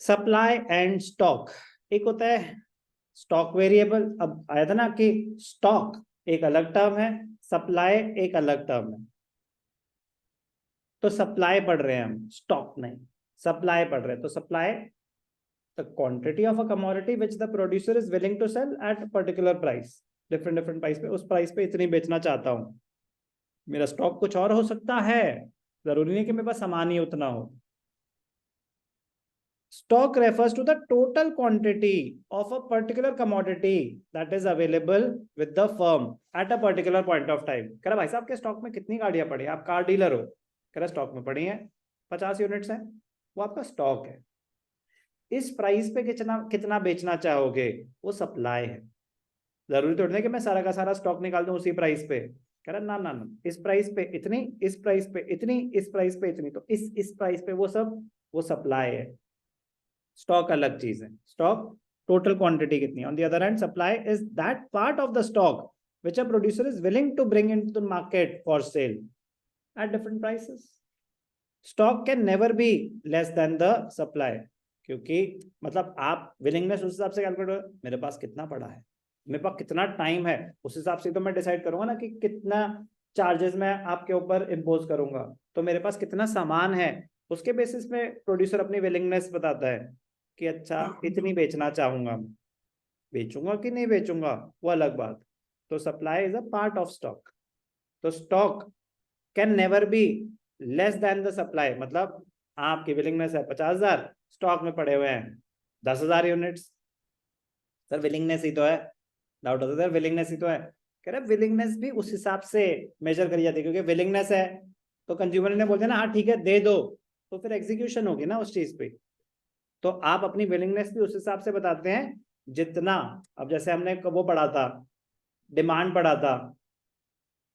Supply and stock. एक होता है स्टॉक वेरिएबल। अब आया था ना कि स्टॉक एक अलग टर्म है, सप्लाई एक अलग टर्म है। तो सप्लाई पढ़ रहे हैं हम, स्टॉक नहीं, सप्लाई पढ़ रहे हैं। तो supply the quantity of a commodity which the producer is willing to sell at particular price, different different price पे, उस प्राइस पे इतनी बेचना चाहता हूँ। मेरा स्टॉक कुछ और हो सकता है, जरूरी नहीं कि मेरे पास सामान ही उतना हो। Stock refers to the total quantity of a particular commodity that is available with the firm at a particular point of time. कह रहा भाई साहब के स्टॉक में कितनी गाड़ियां पड़ी हैं, आप कार डीलर हो, कह रहा स्टॉक में पड़ी हैं 50 यूनिट्स हैं, वो आपका स्टॉक है। इस प्राइस पे कितना कितना बेचना चाहोगे, वो सप्लाई है। जरूरी थोड़ी नहीं कि मैं सारा का सारा स्टॉक निकाल दूं उसी प्राइस पे। कह रहा ना ना ना, इस प्राइस पे इतनी, इस प्राइस पे इतनी, इस प्राइस पे इतनी, तो इस प्राइस पे वो सब, वो सप्लाई है। स्टॉक अलग चीज है। स्टॉक टोटल क्वांटिटी कितनी। On the other hand supply is that part of the stock which a producer is willing to bring into the market for sale at different prices. Stock can never be less than the supply, क्योंकि मतलब आप willingness उस हिसाब से calculate करो, मेरे पास कितना पड़ा है, मेरे पास कितना टाइम है, उस हिसाब से तो मैं डिसाइड करूंगा ना कि कितना चार्जेस मैं आपके ऊपर इम्पोज करूंगा। तो मेरे पास कितना सामान है, उसके बेसिस में प्रोड्यूसर अपनी विलिंगनेस बताता है कि अच्छा इतनी बेचना चाहूंगा, बेचूंगा कि नहीं बेचूंगा वो अलग बात। तो supply is a part of stock. तो stock can never be less than the supply. मतलब आपकी विलिंगनेस है 50,000, स्टॉक में पड़े हुए हैं 10,000 यूनिट्स। सर विलिंगनेस ही तो है, डाउट होता है सर विलिंगनेस ही तो है। कह रहे विलिंगनेस भी उस हिसाब से मेजर करी जाती है, क्योंकि विलिंगनेस है तो कंज्यूमर ने बोल दिया ना हाँ ठीक है दे दो, तो फिर एग्जीक्यूशन होगी ना उस चीज पे। तो आप अपनी विलिंगनेस भी उस हिसाब से बताते हैं जितना। अब जैसे हमने वो पढ़ा था, डिमांड पढ़ा था,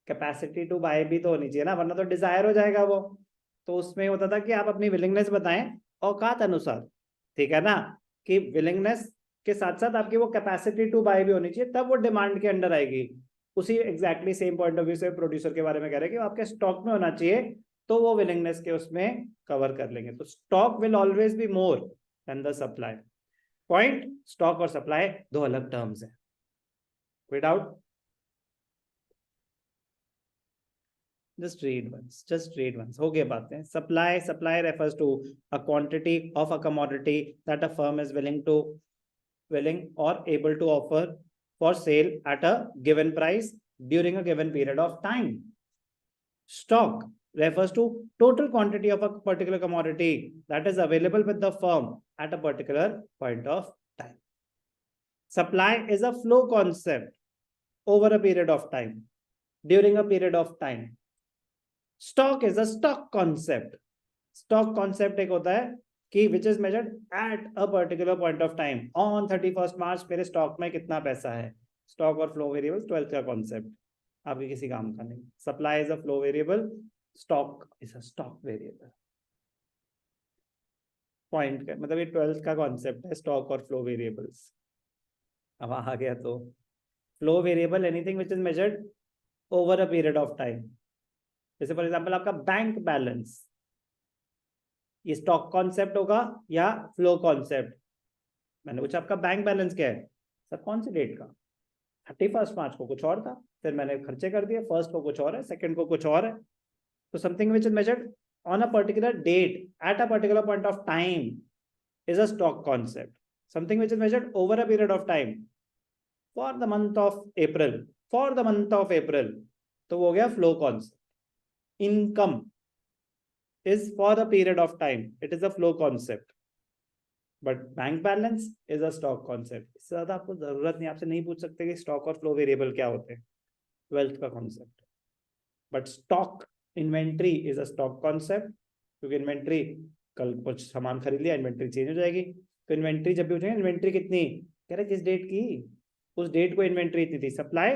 कैपेसिटी टू बाय भी तो होनी चाहिए ना, वरना तो डिजायर हो जाएगा वो। तो उसमें होता था कि आप अपनी विलिंगनेस बताएं औकात अनुसार, ठीक है ना, कि विलिंगनेस के साथ साथ आपकी वो कैपेसिटी टू बाय भी होनी चाहिए, तब वो डिमांड के अंडर आएगी। उसी exactly same point of view से प्रोड्यूसर के बारे में कह रहे हैं कि आपके स्टॉक में होना चाहिए, तो वो विलिंगनेस के उसमें कवर कर लेंगे। तो stock will always be more than the supply. Point, stock और सप्लाई दो अलग टर्म्स है। कोई doubt? Just read once. Just read once. हो गए बातें. Supply refers to a quantity of a commodity that a firm is willing or able to offer for sale at a given price during a given period of time. Stock refers to total quantity of a particular commodity that is available with the firm at a particular point of time. Supply is a flow concept over a period of time, during a period of time. Stock is a stock concept. Stock concept एक होता है कि विच is measured eight a particular point of time. On 31 मार्च मेरे stock में कितना पैसा है। Stock और फ्लो वेरिएबल 12th का कॉन्सेप्ट, आपके किसी काम का नहीं। Supply is a flow variable, stock is a stock variable. Point का मतलब ये 12th का कॉन्सेप्ट है, स्टॉक और फ्लो वेरिएबल्स। अब आ गया तो flow variable anything which is measured over a period of time. जैसे फॉर एग्जांपल आपका बैंक बैलेंस, ये स्टॉक कॉन्सेप्ट होगा या फ्लो कॉन्सेप्ट। मैंने पूछा आपका बैंक बैलेंस क्या है, सर कौन सी डेट का, 31 मार्च को कुछ और था, फिर मैंने खर्चे कर दिए, फर्स्ट को कुछ और है, सेकंड को कुछ और है। तो something which is measured on a particular date at a particular point of time is a stock concept. Something which is measured over a period of time, for the month of April, for the month of April, तो वो हो गया flow concept. Income is for a period of time, it is a flow concept, but bank balance is a stock concept. इससे ज्यादा आपको जरूरत नहीं, आपसे नहीं पूछ सकते कि स्टॉक और फ्लो वेरिएबल क्या होते हैं, 12th का concept. But stock inventory is a stock concept, क्योंकि इन्वेंट्री कल कुछ सामान खरीद लिया, इन्वेंट्री चेंज हो जाएगी। तो इन्वेंट्री जब भी पूछेंगे इन्वेंट्री कितनी, कह रहे किस डेट की, उस डेट को इन्वेंट्री इतनी थी। Supply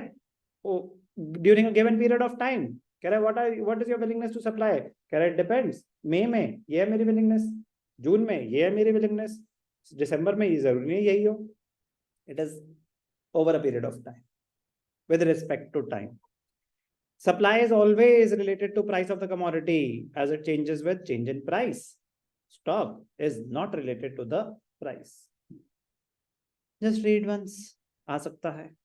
during a given period of time, कह रहा है what is your willingness to supply, कह रहा है डिपेंड्स, मई में ये है मेरी विलिंगनेस, जून में ये है मेरी विलिंगनेस, दिसंबर में ये जरूरी नहीं यही हो। It is over a period of time with respect to time. Supply is always related to price of the commodity as it changes with change in price. stock is not related to the price. Just read once, आ सकता है.